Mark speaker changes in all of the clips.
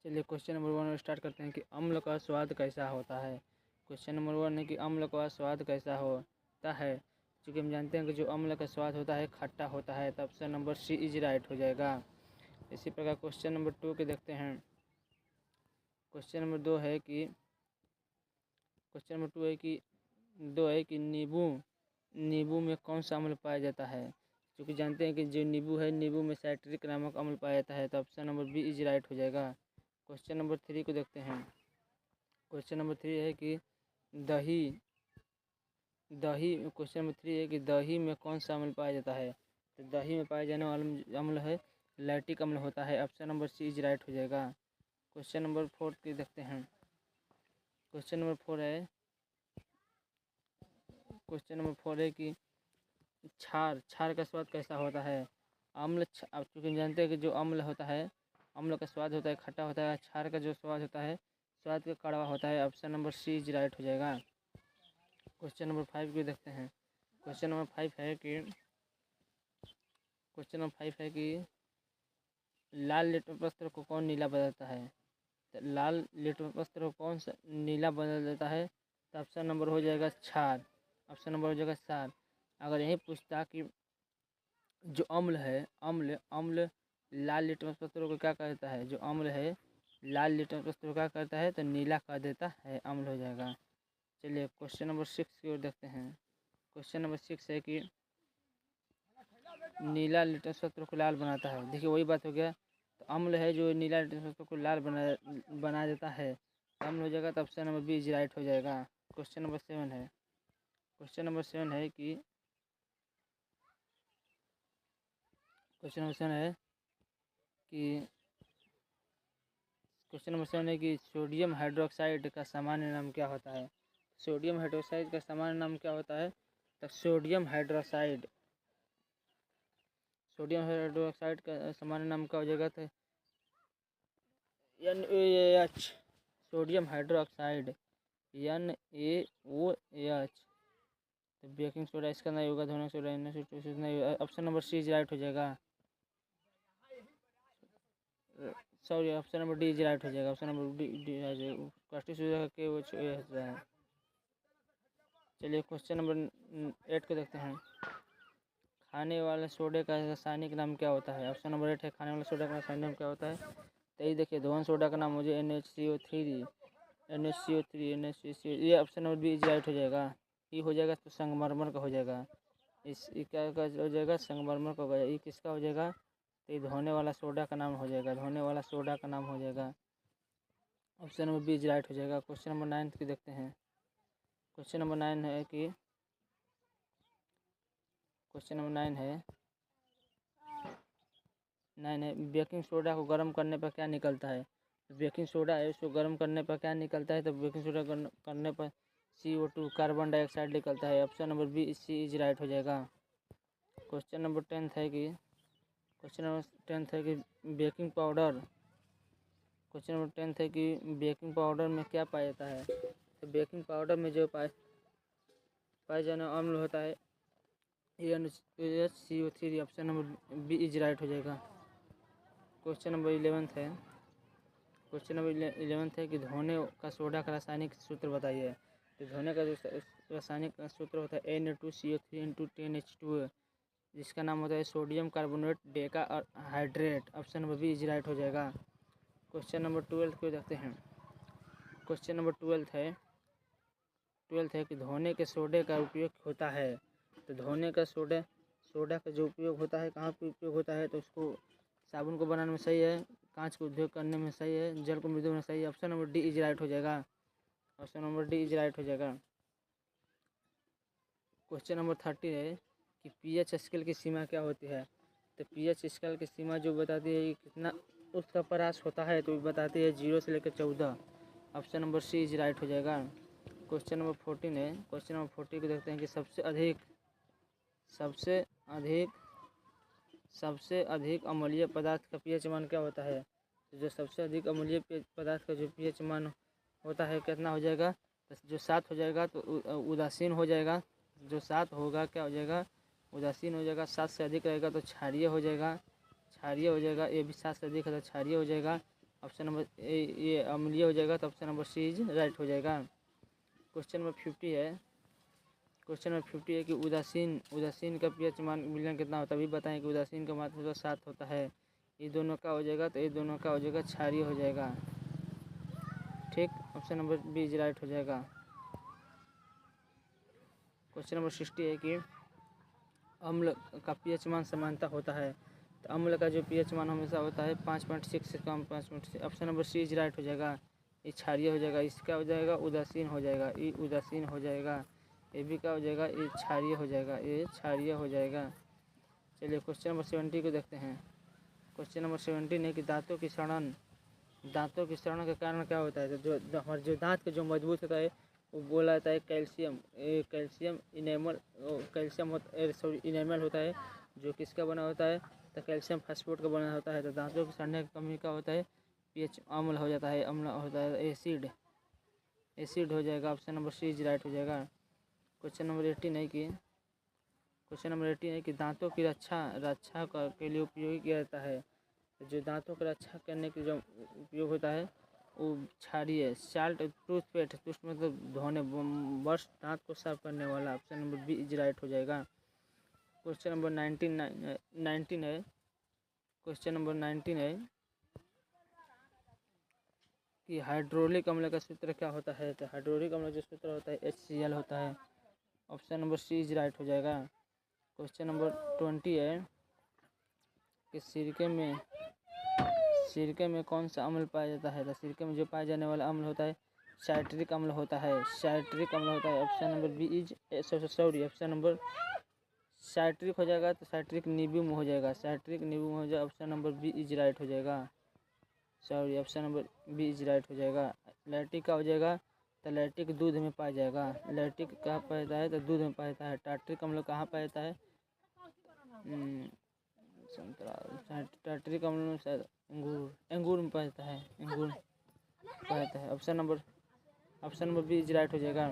Speaker 1: चलिए question number 1 start करते हैं कि अम्ल का स्वाद कैसा होता है। क्वेश्चन नंबर 1 है कि अम्ल का स्वाद कैसा होता है। क्योंकि हम जानते हैं कि जो अम्ल का स्वाद होता है खट्टा होता है, तो option number C is right हो जाएगा। इसी प्रकार क्वेश्चन नंबर 2 के देखते हैं। क्वेश्चन नंबर 2 है कि नींबू में कौन सा अम्ल पाया जाता है। क्योंकि जानते हैं कि जो नींबू है, नींबू में साइट्रिक नामक अम्ल पाया जाता है, तो option number B is right हो जाएगा। क्वेश्चन नंबर 3 को देखते हैं। क्वेश्चन नंबर 3 है कि क्वेश्चन नंबर 3 है कि दही में कौन सा अम्ल पाया जाता है। तो दही में पाया जाने वाला अम्ल है लैक्टिक अम्ल होता है, option number C is right हो जाएगा। क्वेश्चन नंबर 4 के देखते हैं। क्वेश्चन नंबर 4 है कि क्षार का स्वाद कैसा होता है। अब चूँकि जानते हैं कि जो अम्ल होता है, अम्ल का स्वाद होता है खट्टा होता है, क्षार का जो स्वाद होता है स्वाद का कड़वा होता है, option number C is right हो जाएगा। क्वेश्चन नंबर 5 को देखते हैं। क्वेश्चन नंबर 5 है कि लाल लिटमस पत्र को कौन नीला बदलता है। तो लाल लिटमस पत्र को कौन सा नीला बदल देता है, तो ऑप्शन नंबर हो जाएगा क्षार। ऑप्शन नंबर हो जाएगा क्षार। अगर यही पूछता कि जो अम्ल लाल लिटमस पत्रों को क्या करता है, जो अम्ल है लाल लिटमस पत्रों को क्या करता है, तो नीला कर देता है, अम्ल हो जाएगा। चलिए क्वेश्चन नंबर 6 की ओर देखते हैं। क्वेश्चन नंबर 6 है कि नीला लिटमस पत्र को लाल बनाता है। देखिए वही बात हो गया, तो अम्ल है जो नीला लिटमस पत्र को लाल बना देता है, अम्ल हो जाएगा, तो option number B is right हो जाएगा। क्वेश्चन नंबर 7 है। क्वेश्चन नंबर 7 है कि सोडियम हाइड्रोक्साइड का सामान्य नाम क्या होता है। सोडियम हाइड्रोक्साइड का सामान्य नाम क्या होता है, तो सोडियम हाइड्रोक्साइड का सामान्य नाम क्या हो जाएगा, तो NaOH, सोडियम हाइड्रोक्साइड NaOH। तो बेकिंग सोडा इसका नहीं होगा, धोने soda, option number C is right हो जाएगा। Sorry, option number D is right हो जाएगा। Option number D plastic soda के वो है। चलिए क्वेश्चन नंबर 8 को देखते हैं। खाने वाले सोडे का रासायनिक नाम क्या होता है। ऑप्शन नंबर 8 है खाने वाले सोडा का रासायनिक नाम क्या होता है। तो ये देखिए धोन सोडा का नाम हो जाए NHCO3, ये option number B is right हो जाएगा। ये हो जाएगा तो संगमरमर का हो जाएगा। इस क्या हो जाएगा, संगमरमर का होगा। ये किसका हो जाएगा, तो ये धोने वाला सोडा का नाम हो जाएगा, धोने वाला सोडा का नाम हो जाएगा, option number B is right हो जाएगा। क्वेश्चन नंबर 9 की देखते हैं। क्वेश्चन नंबर 9 है कि बेकिंग सोडा को गर्म करने पर क्या निकलता है। बेकिंग सोडा है, उसको गर्म करने पर क्या निकलता है, तो बेकिंग सोडा करने पर CO2 कार्बन डाइऑक्साइड निकलता है, option number B C is right हो जाएगा। क्वेश्चन नंबर 10 है कि बेकिंग पाउडर में क्या पाया जाता है। तो बेकिंग पाउडर में जो पाए जाने अम्ल होता है NaCO3, option number B is right हो जाएगा। क्वेश्चन नंबर 11 है कि धोने का सोडा का रासायनिक सूत्र बताइए। तो धोने का जो रासायनिक सूत्र होता है Na2CO3 × 10H2, जिसका नाम होता है sodium carbonate decahydrate, option number B is right हो जाएगा। क्वेश्चन नंबर 12 को देखते हैं। क्वेश्चन नंबर 12 है कि धोने के सोडे का उपयोग होता है। तो धोने का सोडा का जो उपयोग होता है, कहाँ पे उपयोग होता है, तो उसको साबुन को बनाने में सही है, कांच को उद्योग करने में सही है, जल को मृदु में सही है, option number D is right हो जाएगा। Option number D is right हो जाएगा। क्वेश्चन नंबर 30 है कि pH स्केल की सीमा क्या होती है। तो pH स्केल की सीमा जो बताती है कितना उसका परास होता है, तो बताती है 0 से लेकर 14, option number C is right हो जाएगा। क्वेश्चन नंबर 14 है। क्वेश्चन नंबर 14 को देखते हैं कि सबसे अधिक अम्लीय पदार्थ का pH मान क्या होता है। तो जो सबसे अधिक अम्लीय पदार्थ का जो pH मान होता है कितना हो जाएगा, तो जो 7 हो जाएगा तो उदासीन हो जाएगा, जो 7 होगा क्या हो जाएगा, उदासीन हो जाएगा। 7 से अधिक रहेगा तो क्षारीय हो जाएगा, ये भी 7 से अधिक है तो क्षारीय हो जाएगा। ऑप्शन नंबर ए ये अम्लीय हो जाएगा, तो option number C is right हो जाएगा। क्वेश्चन नंबर 50 है। क्वेश्चन नंबर 50 है कि उदासीन का पीएच मान विलयन कितना होता है। अभी बताएं कि उदासीन का मात्रा 7 होता है। ये दोनों का हो जाएगा, तो ये दोनों का हो जाएगा क्षारीय हो जाएगा। ठीक, option number B is right हो जाएगा। क्वेश्चन नंबर 60 है कि अम्ल का पीएच मान समानता होता है। तो अम्ल का जो पीएच मान हमेशा होता है 5.6 से कम 5.6। Option number C is right हो जाएगा। ये क्षारीय हो जाएगा। इसका हो जाएगा उदासीन हो जाएगा, ये उदासीन हो जाएगा। ये भी क्या हो जाएगा, ये क्षारीय हो जाएगा, ये क्षारीय हो जाएगा। चलिए क्वेश्चन नंबर 70 को देखते हैं। क्वेश्चन नंबर 70 है कि दांतों की सड़न के कारण क्या होता है। तो जो हमारे जो दांत का जो मजबूत होता है वो बोला जाता है कैल्शियम इनेमल होता है, जो किसका बना होता है, तो कैल्शियम फास्फेट का बना होता है। तो दांतों की सड़ने की कमी का होता है, पीएच अम्ल हो जाता है, अम्ल होता है, एसिड हो जाएगा। Option number C is right हो जाएगा। क्वेश्चन नंबर 18 है कि दांतों की रक्षा के लिए उपयोग किया जाता है। तो जो दांतों की रक्षा करने के जो उपयोग होता है वो क्षारीय साल्ट टूथपेस्ट मतलब धोने ब्रश दांत को साफ करने वाला। Option number B is right हो जाएगा। क्वेश्चन नंबर 19 है। क्वेश्चन नंबर 19 है कि हाइड्रोलिक अम्ल का सूत्र क्या होता है। तो हाइड्रोलिक अम्ल जो सूत्र होता है HCl होता है। Option number C is right हो जाएगा। क्वेश्चन नंबर 20 है कि सिरके में कौन सा अम्ल पाया जाता है। तो सिरके में जो पाया जाने वाला अम्ल होता है साइट्रिक अम्ल होता है, option number B is option number citric हो जाएगा, तो साइट्रिक नींबू हो जाएगा, option number B is right हो जाएगा। Option number B is right हो जाएगा। लैक्टिक का हो जाएगा, तो लैक्टिक दूध में पाया जाएगा। लैक्टिक कहाँ पाया जाता है, तो दूध में पाया जाता है। टार्ट्रिक अम्ल कहाँ पाया जाता है, टार्ट्रिक अम्ल में शायद अंगूर में पाया जाता है, option number B is right हो जाएगा।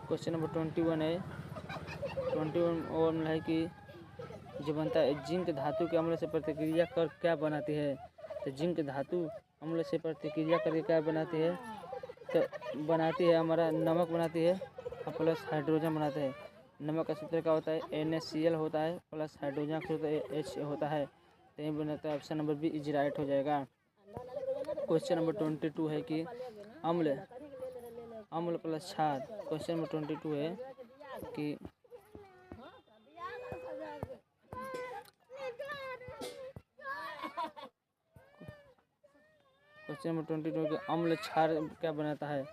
Speaker 1: क्वेश्चन नंबर 21 है। 21 है कि जो बनता है जिंक धातु के अम्ल से प्रतिक्रिया कर क्या बनाती है। तो जिंक धातु अम्ल से प्रतिक्रिया करके क्या बनाती है, तो बनाती है हमारा नमक बनाती है और प्लस हाइड्रोजन बनाते हैं। नमक का सूत्र क्या होता है, NaCl होता है, प्लस हाइड्रोजन का सूत्र H होता है। तो ये बनाता है, option number B is right हो जाएगा। क्वेश्चन नंबर 22 है कि अम्ल प्लस क्षार। क्वेश्चन नंबर 22 है कि क्वेश्चन नंबर 22 के अम्ल क्षार क्या बनाता है।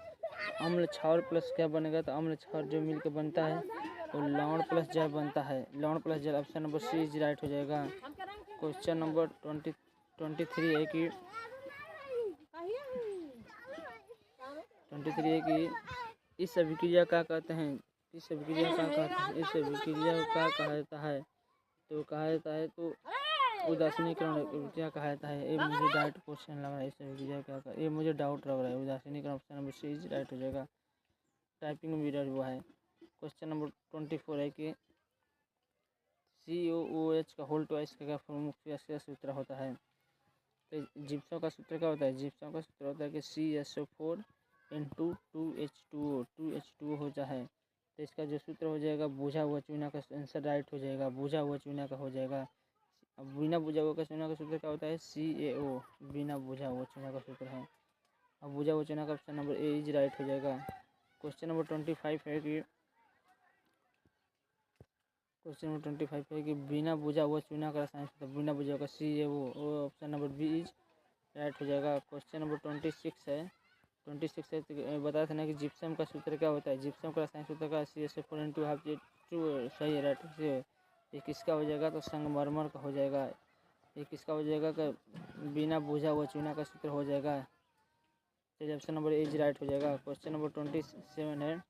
Speaker 1: अम्ल क्षार प्लस क्या बनेगा, तो अम्ल क्षार जो मिलकर बनता है वो लवण प्लस जल बनता है, option number C is right हो जाएगा। क्वेश्चन नंबर 23 है कि इस अभिक्रिया का कहते हैं, इस अभिक्रिया का कहा जाता है, तो उदासीनीकरण अभिक्रिया कहा जाता है। ये मुझे डाउट क्वेश्चन लग रहा है, इस अभिक्रिया क्या का ये मुझे डाउट लग रहा है। उदासीनीकरण option number C is right हो जाएगा। टाइपिंग में एरर हुआ है। क्वेश्चन नंबर 24 है कि COOH का होल ट्वाइस का प्रमुख सूत्र होता है। तो जिप्सम का सूत्र क्या होता है, जिप्सम का सूत्र होता है कि CSO4 × 2H2O होता है। तो इसका जो सूत्र हो जाएगा बुझा हुआ चूना का, आंसर राइट हो जाएगा, बुझा हुआ चूना का हो जाएगा। अब बिना बुझा हुआ चूना का सूत्र क्या होता है, CaO, बिना बुझा हुआ चूना का सूत्र है। अब बुझा हुआ चूना का option number A is right हो जाएगा। क्वेश्चन नंबर 25 है कि बिना बुझा हुआ चूना का रासायनिक सूत्र, बिना बुझा हुआ CaO, option number B is right हो जाएगा। क्वेश्चन नंबर 26 है। तो बताया था ना कि जिप्सम का सूत्र क्या होता है, जिप्सम का रासायनिक सूत्र का CSO4 × 2 सही है, राइट से ये किसका हो जाएगा, तो संगमरमर का हो जाएगा। ये किसका हो जाएगा, कि बिना बुझा हुआ चूना का सूत्र हो जाएगा। चलिए option number A is right हो जाएगा। क्वेश्चन नंबर 27 है।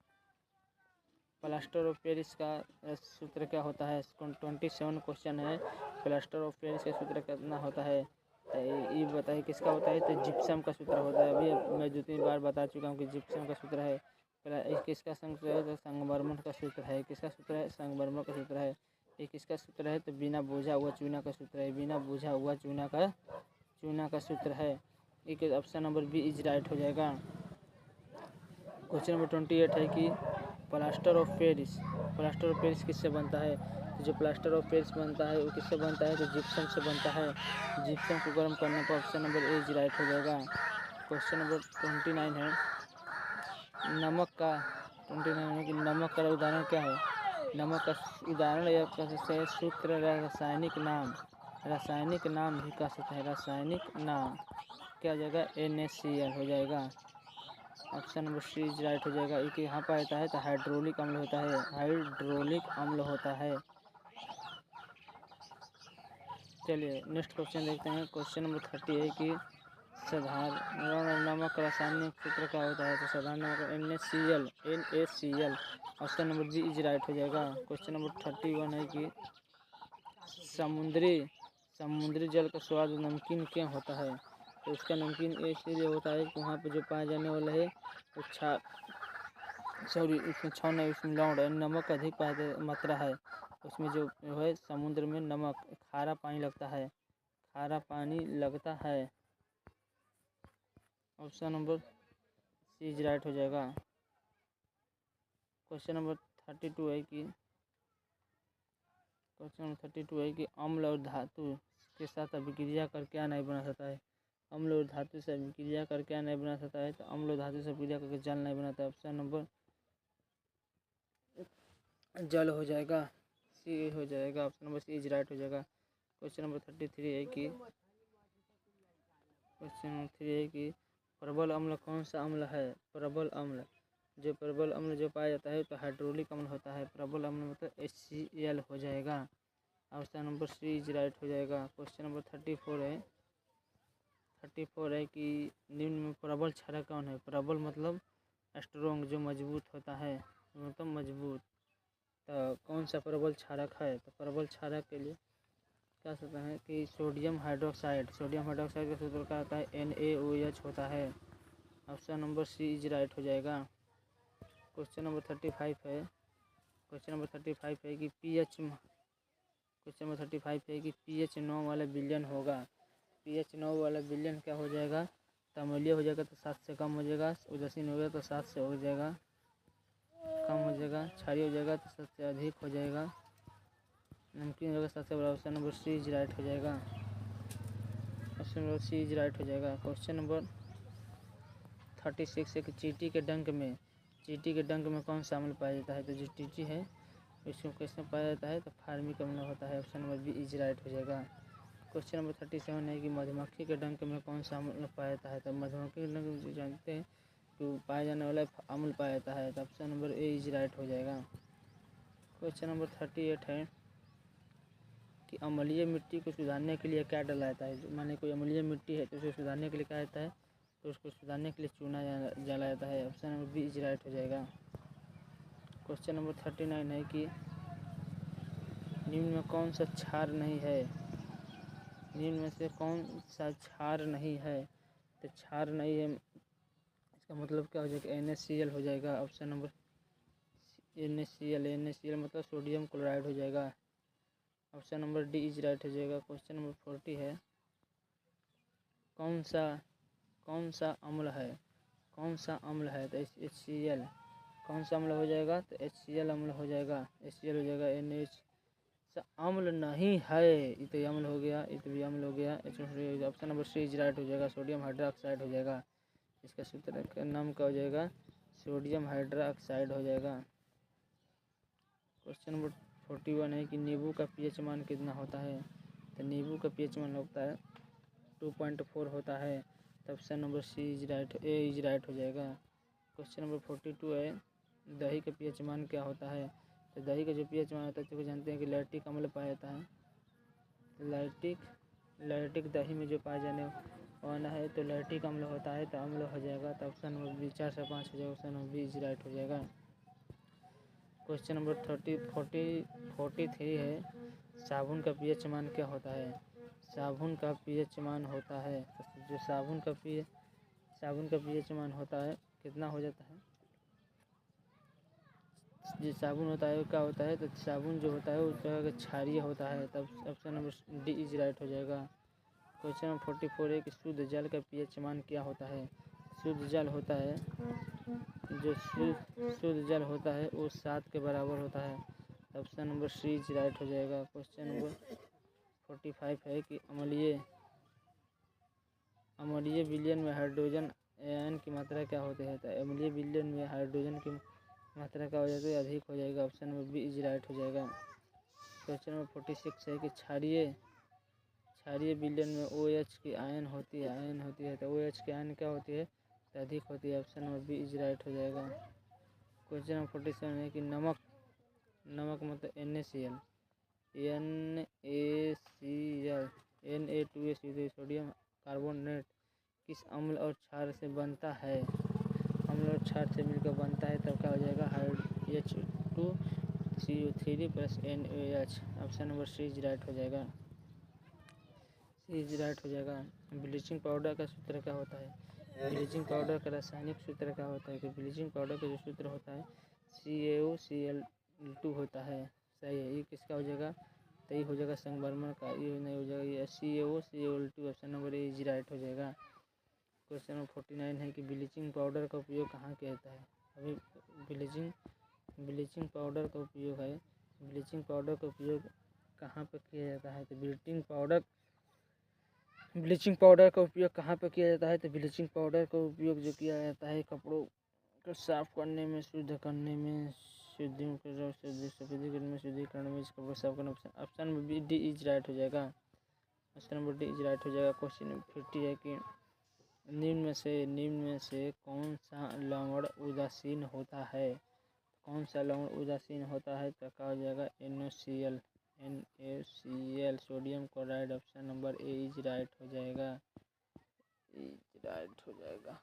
Speaker 1: प्लास्टर ऑफ पेरिस का सूत्र क्या होता है। 27 क्वेश्चन है, प्लास्टर ऑफ पेरिस का सूत्र कितना होता है, तो ये बताइए किसका होता है, तो जिप्सम का सूत्र होता है। अभी मैं 2-3 बार बता चुका हूँ कि जिप्सम का सूत्र है। किसका सूत्र है, तो संगमरमर का सूत्र है। किसका सूत्र है, संगमरमर का सूत्र है। ये किसका सूत्र है, तो बिना बुझा हुआ चूना का सूत्र है, बिना बुझा हुआ चूना का सूत्र है। एक option number B is right हो जाएगा। क्वेश्चन नंबर 28 है कि प्लास्टर ऑफ पेरिस किससे बनता है? तो जो प्लास्टर ऑफ पेरिस बनता है वो किससे बनता है? तो जिप्सम से बनता है। जिप्सम को गर्म करने पर option number A is right हो जाएगा। क्वेश्चन नंबर 29 है नमक का उदाहरण क्या है? नमक का उदाहरण या कह सकते हैं सूत्र रासायनिक नाम भी कह सकते हैं। रासायनिक नाम क्या हो जाएगा? NaCl हो जाएगा। Option number C is right हो जाएगा। एक यहाँ पर आता है तो हाइड्रोलिक अम्ल होता है। चलिए नेक्स्ट क्वेश्चन देखते हैं। क्वेश्चन नंबर 30 है कि साधारण नमक का रासायनिक सूत्र क्या होता है? तो साधारण नमक NaCl option number B is right हो जाएगा। क्वेश्चन नंबर 31 है कि समुद्री जल का स्वाद नमकीन क्यों होता है? तो उसका नमकीन इसलिए होता है कि वहाँ पर जो पाया जाने वाला है उसमें लौंड नमक अधिक मात्रा है। उसमें जो है समुद्र में नमक खारा पानी लगता है। Option number C is right हो जाएगा। क्वेश्चन नंबर 32 है कि अम्ल और धातु के साथ अभिक्रिया कर क्या नहीं बना सकता है? अम्ल और धातु से अभिक्रिया कर क्या नहीं बना सकता है? तो अम्ल और धातु से अभिक्रिया करके जल नहीं बनाता है। ऑप्शन नंबर जल हो जाएगा, सी हो जाएगा। Option number C is right हो जाएगा। क्वेश्चन नंबर 33 है कि प्रबल अम्ल कौन सा अम्ल है? प्रबल अम्ल जो पाया जाता है तो हाइड्रोलिक अम्ल होता है। प्रबल अम्ल मतलब HCl हो जाएगा। Option number C is right हो जाएगा। क्वेश्चन नंबर 34 है कि निम्न में प्रबल क्षारक कौन है? प्रबल मतलब स्ट्रोंग, जो मजबूत होता है, मतलब मजबूत। तो कौन सा प्रबल क्षारक है? तो प्रबल क्षारक के लिए कह सकते हैं कि सोडियम हाइड्रोक्साइड का सूत्र क्या होता है? NaOH होता है। Option number C is right हो जाएगा। क्वेश्चन नंबर 35 है कि pH 9 वाला विलयन होगा। pH 9 वाला विलयन क्या हो जाएगा? तो अम्लीय हो जाएगा तो 7 से कम हो जाएगा। उदासीन हो गया तो 7 से हो जाएगा कम हो जाएगा। क्षारीय हो जाएगा तो 7 से अधिक हो जाएगा। नमकीन होगा 7 से बड़ा। Option number C is right हो जाएगा। Option number C is right हो जाएगा। क्वेश्चन नंबर 36 है कि चींटी के डंक में कौन सा अम्ल पाया जाता है? तो जो चींटी है इसमें कैसे पाया जाता है? तो फार्मिक अम्ल होता है। Option number B is right हो जाएगा। क्वेश्चन नंबर 37 है कि मधुमक्खी के डंक में कौन सा अम्ल पाया जाता है? तो मधुमक्खी के डंक में जानते हैं कि पाया जाने वाला अम्ल पाया जाता है। तो option number A is right हो जाएगा। क्वेश्चन नंबर 38 है कि अम्लीय मिट्टी को सुधारने के लिए क्या डाला जाता है? माने कोई अम्लीय मिट्टी है तो उसे सुधारने के लिए क्या आता है? तो उसको सुधारने के लिए चूना डाला जाता है। Option number B is right हो जाएगा। क्वेश्चन नंबर 39 है कि निम्न में कौन सा क्षार नहीं है? निम्न में से कौन सा क्षार नहीं है? तो क्षार नहीं है इसका मतलब क्या हो जाएगा? NaCl हो जाएगा। ऑप्शन नंबर NaCl मतलब सोडियम क्लोराइड हो जाएगा। Option number D is right हो जाएगा। क्वेश्चन नंबर 40 है कौन सा अम्ल है? तो HCl कौन सा अम्ल हो जाएगा? तो HCl अम्ल हो जाएगा। HCl हो जाएगा। NH अम्ल नहीं है, ये तो अम्ल हो गया, ये तो भी अम्ल हो गया। Option number C is right हो जाएगा। सोडियम हाइड्रोक्साइड हो जाएगा। इसका सूत्र का नाम क्या हो जाएगा? सोडियम हाइड्रोक्साइड हो जाएगा। क्वेश्चन नंबर 41 है कि नींबू का pH मान कितना होता है? तो नींबू का pH मान होता है 2.4 होता है। तो option number C is right हो जाएगा। क्वेश्चन नंबर 42 है दही का pH मान क्या होता है? तो दही का जो pH मान होता है तो जानते हैं कि लैक्टिक अम्ल पाया जाता है। लैक्टिक दही में जो पाया जाने वाला है तो लैक्टिक अम्ल होता है, तो अम्ल हो जाएगा। तो ऑप्शन नंबर बी 4 से 5 हो जाएगा। Option number B is right हो जाएगा। क्वेश्चन नंबर 43 है साबुन का pH मान क्या होता है? साबुन का pH मान होता है जो साबुन का pH मान होता है कितना हो जाता है? जो साबुन होता है क्या होता है? तो साबुन जो होता है उस तरह का क्षारीय होता है। तब option number D is right हो जाएगा। क्वेश्चन नंबर 44 है कि शुद्ध जल का पीएच मान क्या होता है। शुद्ध जल होता है, जो शुद्ध जल होता है वो 7 के बराबर होता है। Option number C is right हो जाएगा। क्वेश्चन नंबर 45 है कि अम्लीय विलयन में हाइड्रोजन आयन की मात्रा क्या होती है। तो अम्लीय विलयन में हाइड्रोजन की मात्रा क्या हो जाएगी, अधिक हो जाएगा। Option number B is right हो जाएगा। क्वेश्चन नंबर 46 है कि क्षारीय विलयन में OH की आयन होती है तो OH की आयन क्या होती है, तो अधिक होती है। Option number B is right हो जाएगा। क्वेश्चन नंबर 47 है कि नमक मतलब NaCl Na2SO सोडियम कार्बोनेट किस अम्ल और क्षार से बनता है। अम्ल और क्षार से मिलकर बनता है तब क्या हो जाएगा, H2CO3 + NaOH। Option number C is right हो जाएगा। ब्लीचिंग पाउडर का सूत्र क्या होता है। ब्लीचिंग पाउडर का रासायनिक सूत्र क्या होता है। कि ब्लीचिंग पाउडर का जो सूत्र होता है CaOCl2 होता है। सही है, ये किसका हो जाएगा, तो ये हो जाएगा संगमरमर का, ये नहीं हो जाएगा, ये CaOCl2। Option number A is right हो जाएगा। क्वेश्चन नंबर 49 है कि ब्लीचिंग पाउडर का उपयोग कहाँ किया जाता है। अभी ब्लीचिंग पाउडर का उपयोग कहाँ पर किया जाता है। तो ब्लीचिंग पाउडर का उपयोग कहाँ पर किया जाता है। तो ब्लीचिंग पाउडर का उपयोग जो किया जाता है कपड़ों को साफ करने में, शुद्ध करने में, शुद्धिकरण में, शुद्धिकरण में, इसको साफ करने। Option number D is right हो जाएगा। Option number D is right हो जाएगा। क्वेश्चन नंबर 50 है कि निम्न में से कौन सा लवण उदासीन होता है। कौन सा लवण उदासीन होता है, तो क्या हो जाएगा, NaCl sodium chloride. Option number A is right हो जाएगा।